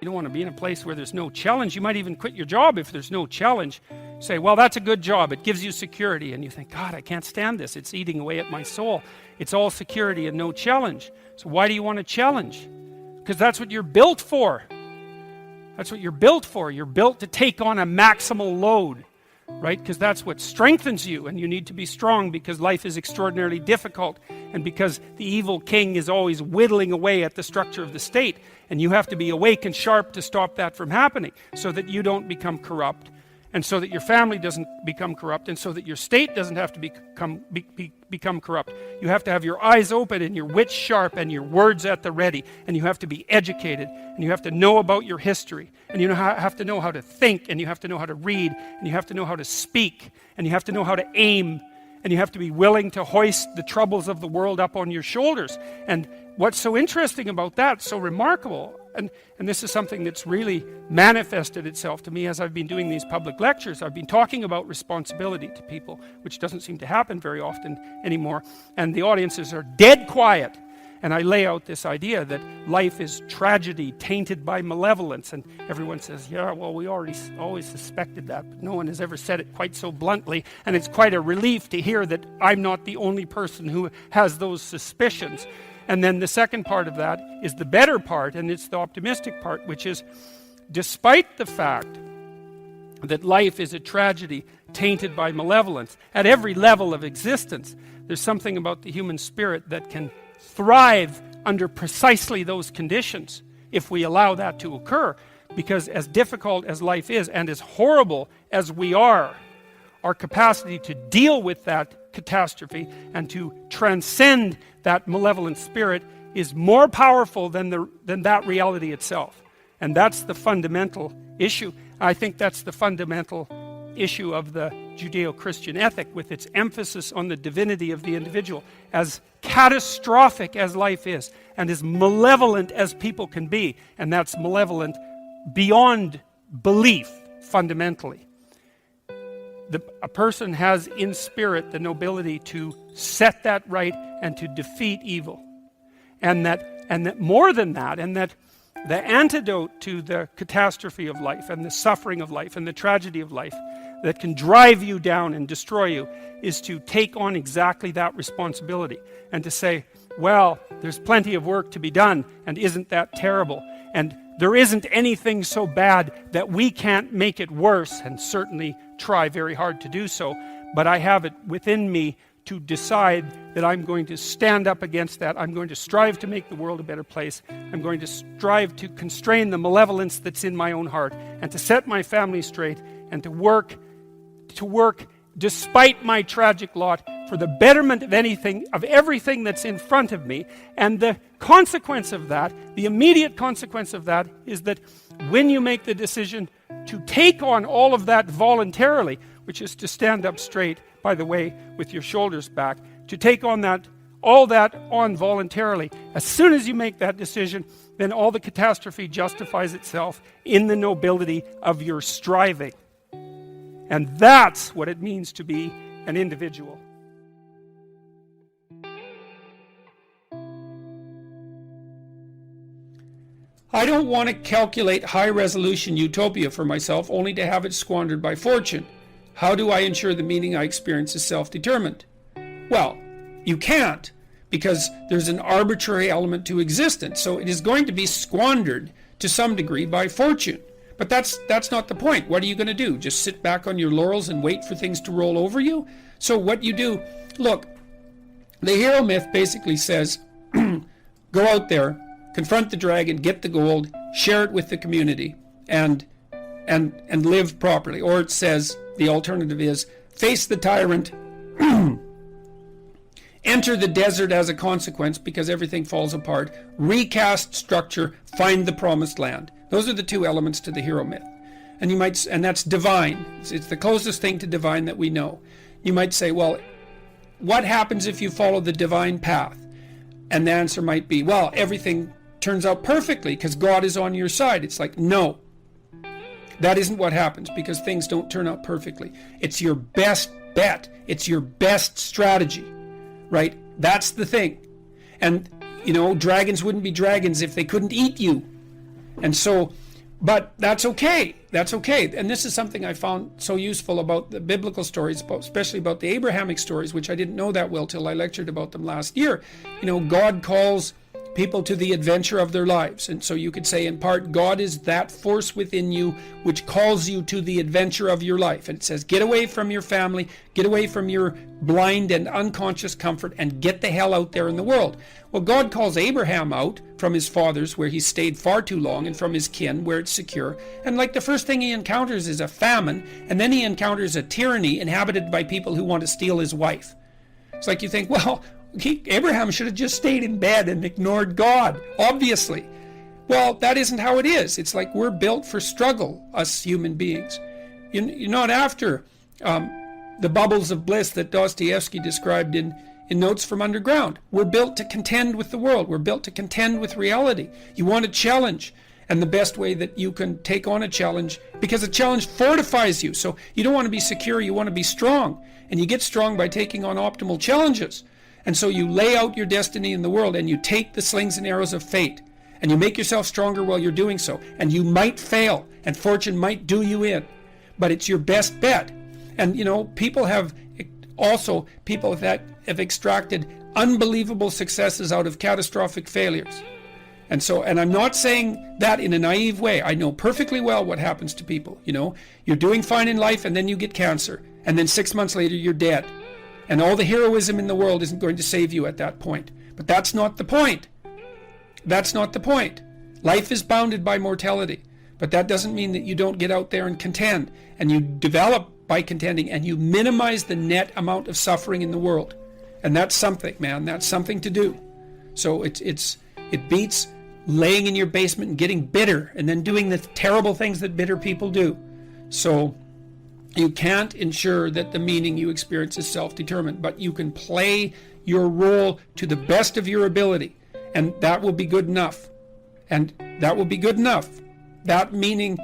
You don't want to be in a place where there's no challenge. You might even quit your job if there's no challenge. Say, well, that's a good job. It gives you security. And you think, God, I can't stand this. It's eating away at my soul. It's all security and no challenge. So why do you want to challenge? Because that's what you're built for. That's what you're built for. You're built to take on a maximal load, right? Because that's what strengthens you, and you need to be strong because life is extraordinarily difficult, and because the evil king is always whittling away at the structure of the state, and you have to be awake and sharp to stop that from happening, so that you don't become corrupt, and so that your family doesn't become corrupt, and so that your state doesn't have to become corrupt. You have to have your eyes open and your wits sharp and your words at the ready, and you have to be educated, and you have to know about your history, and you have to know how to think, and you have to know how to read, and you have to know how to speak, and you have to know how to aim, and you have to be willing to hoist the troubles of the world up on your shoulders. And what's so interesting about that, so remarkable, and this is something that's really manifested itself to me as I've been doing these public lectures. I've been talking about responsibility to people, which doesn't seem to happen very often anymore, and the audiences are dead quiet. And I lay out this idea that life is tragedy tainted by malevolence, and everyone says, yeah, well, we always suspected that, but no one has ever said it quite so bluntly, and it's quite a relief to hear that I'm not the only person who has those suspicions. And then the second part of that is the better part, and it's the optimistic part, which is, despite the fact that life is a tragedy tainted by malevolence, at every level of existence, there's something about the human spirit that can thrive under precisely those conditions if we allow that to occur. Because as difficult as life is, and as horrible as we are, our capacity to deal with that catastrophe and to transcend that malevolent spirit is more powerful than that reality itself. And that's the fundamental issue. I think that's the fundamental issue of the Judeo-Christian ethic, with its emphasis on the divinity of the individual. As catastrophic as life is, and as malevolent as people can be, and that's malevolent beyond belief, fundamentally. A person has in spirit the nobility to set that right and to defeat evil. And that more than that, and that the antidote to the catastrophe of life and the suffering of life and the tragedy of life that can drive you down and destroy you is to take on exactly that responsibility and to say, well, there's plenty of work to be done, and isn't that terrible? And there isn't anything so bad that we can't make it worse, and certainly try very hard to do so, but I have it within me to decide that I'm going to stand up against that. I'm going to strive to make the world a better place. I'm going to strive to constrain the malevolence that's in my own heart, and to set my family straight, and to work despite my tragic lot for the betterment of everything that's in front of me. And the consequence of that, the immediate consequence of that, is that when you make the decision to take on all of that voluntarily, which is to stand up straight, by the way, with your shoulders back, to take on all that on voluntarily, as soon as you make that decision, then all the catastrophe justifies itself in the nobility of your striving. And that's what it means to be an individual. I don't want to calculate high-resolution utopia for myself only to have it squandered by fortune. How do I ensure the meaning I experience is self-determined? Well, you can't, because there's an arbitrary element to existence, so it is going to be squandered to some degree by fortune. But that's not the point. What are you going to do? Just sit back on your laurels and wait for things to roll over you? So what you do, look, the hero myth basically says, go out there, confront the dragon, get the gold, share it with the community, and live properly. Or it says, the alternative is, face the tyrant, enter the desert as a consequence because everything falls apart, recast structure, find the promised land. Those are the two elements to the hero myth. And that's divine. It's the closest thing to divine that we know. You might say, well, what happens if you follow the divine path? And the answer might be, well, everything turns out perfectly because God is on your side. It's like, no. That isn't what happens, because things don't turn out perfectly. It's your best bet. It's your best strategy, right? That's the thing. And, dragons wouldn't be dragons if they couldn't eat you. And so But that's okay. That's okay. And this is something I found so useful about the biblical stories, especially about the Abrahamic stories, which I didn't know that well till I lectured about them last year. You know, God calls people to the adventure of their lives. And so you could say in part, God is that force within you which calls you to the adventure of your life. And it says, get away from your family, get away from your blind and unconscious comfort, and get the hell out there in the world. Well, God calls Abraham out from his fathers where he stayed far too long, and from his kin where it's secure. And like the first thing he encounters is a famine, and then he encounters a tyranny inhabited by people who want to steal his wife. It's like you think, well, Abraham should have just stayed in bed and ignored God, obviously. Well, that isn't how it is. It's like we're built for struggle, us human beings. You're not after the bubbles of bliss that Dostoevsky described in Notes from Underground. We're built to contend with the world. We're built to contend with reality. You want a challenge. And the best way that you can take on a challenge, because a challenge fortifies you. So you don't want to be secure, you want to be strong. And you get strong by taking on optimal challenges. And so you lay out your destiny in the world, and you take the slings and arrows of fate, and you make yourself stronger while you're doing so. And you might fail, and fortune might do you in, but it's your best bet. And you know, people that have extracted unbelievable successes out of catastrophic failures. And I'm not saying that in a naive way. I know perfectly well what happens to people. You know, you're doing fine in life, and then you get cancer, and then 6 months later you're dead. And all the heroism in the world isn't going to save you at that point. But that's not the point. That's not the point. Life is bounded by mortality. But that doesn't mean that you don't get out there and contend. And you develop by contending, and you minimize the net amount of suffering in the world. And that's something, man. That's something to do. So it beats laying in your basement and getting bitter and then doing the terrible things that bitter people do. So you can't ensure that the meaning you experience is self-determined, but you can play your role to the best of your ability, and that will be good enough. And that will be good enough. That meaning,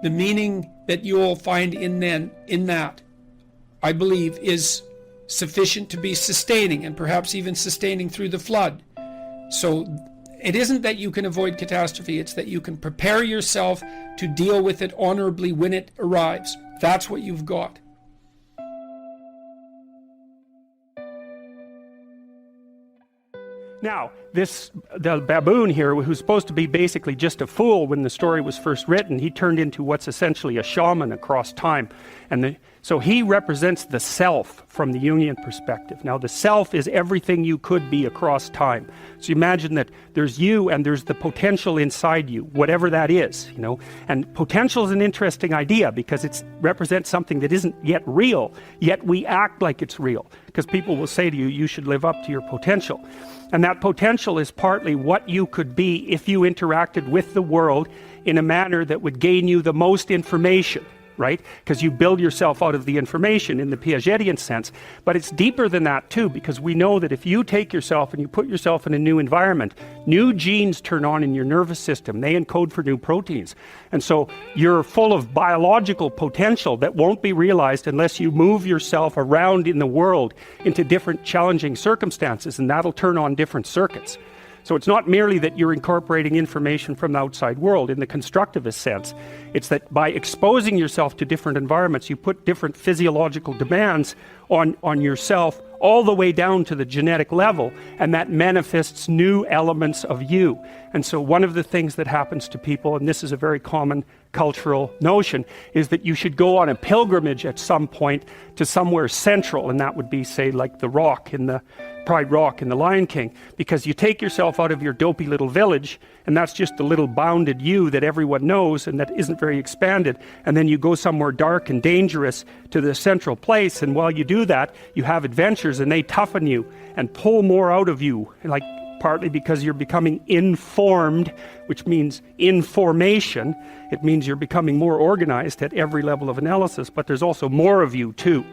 the meaning that you will find in that, I believe, is sufficient to be sustaining, and perhaps even sustaining through the flood. So it isn't that you can avoid catastrophe, it's that you can prepare yourself to deal with it honorably when it arrives. That's what you've got. Now, the baboon here, who's supposed to be basically just a fool when the story was first written, he turned into what's essentially a shaman across time. So he represents the self from the Jungian perspective. Now, the self is everything you could be across time. So you imagine that there's you and there's the potential inside you, whatever that is, you know. And potential is an interesting idea because it represents something that isn't yet real, yet we act like it's real. Because people will say to you, you should live up to your potential. And that potential is partly what you could be if you interacted with the world in a manner that would gain you the most information, right? Because you build yourself out of the information in the Piagetian sense. But it's deeper than that too, because we know that if you take yourself and you put yourself in a new environment, new genes turn on in your nervous system. They encode for new proteins. And so you're full of biological potential that won't be realized unless you move yourself around in the world into different challenging circumstances, and that'll turn on different circuits. So it's not merely that you're incorporating information from the outside world in the constructivist sense. It's that by exposing yourself to different environments, you put different physiological demands on yourself all the way down to the genetic level, and that manifests new elements of you. And so one of the things that happens to people, and this is a very common cultural notion, is that you should go on a pilgrimage at some point to somewhere central, and that would be, say, like the rock in the Pride Rock in The Lion King, because you take yourself out of your dopey little village, and that's just the little bounded you that everyone knows and that isn't very expanded, and then you go somewhere dark and dangerous to the central place, and while you do that, you have adventures, and they toughen you and pull more out of you, like partly because you're becoming informed, which means information. It means you're becoming more organized at every level of analysis, but there's also more of you too.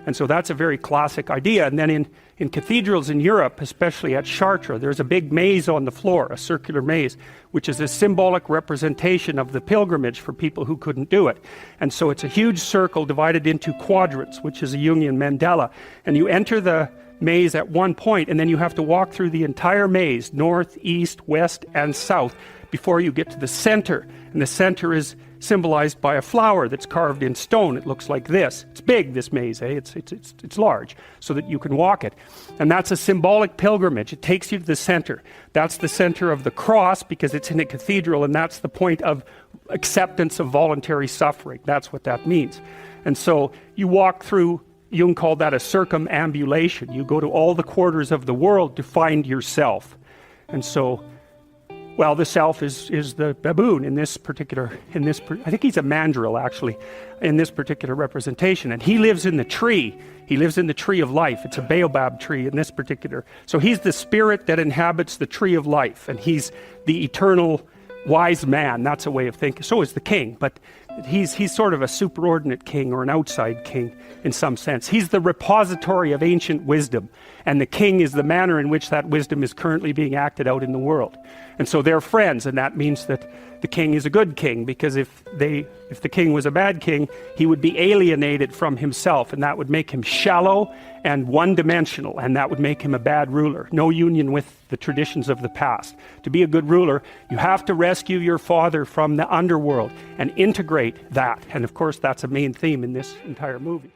And so that's a very classic idea. And then in cathedrals in Europe, especially at Chartres, there's a big maze on the floor, a circular maze, which is a symbolic representation of the pilgrimage for people who couldn't do it. And so it's a huge circle divided into quadrants, which is a Jungian mandala. And you enter the maze at one point, and then you have to walk through the entire maze, north, east, west, and south, before you get to the center. And the center is symbolized by a flower that's carved in stone. It looks like this. It's big, this maze, eh? It's large, so that you can walk it. And that's a symbolic pilgrimage. It takes you to the center. That's the center of the cross, because it's in a cathedral, and that's the point of acceptance of voluntary suffering. That's what that means. And so you walk through, Jung called that a circumambulation. You go to all the quarters of the world to find yourself. And so, well, the self is the baboon in this particular, I think he's a mandrill actually, in this particular representation. And he lives in the tree. He lives in the tree of life. It's a baobab tree in this particular. So he's the spirit that inhabits the tree of life. And he's the eternal wise man. That's a way of thinking. So is the king, but he's sort of a superordinate king, or an outside king in some sense. He's the repository of ancient wisdom, and the king is the manner in which that wisdom is currently being acted out in the world. And so they're friends, and that means that the king is a good king, because if the king was a bad king, he would be alienated from himself, and that would make him shallow and one-dimensional, and that would make him a bad ruler. No union with the traditions of the past. To be a good ruler, you have to rescue your father from the underworld and integrate that. And of course, that's a main theme in this entire movie.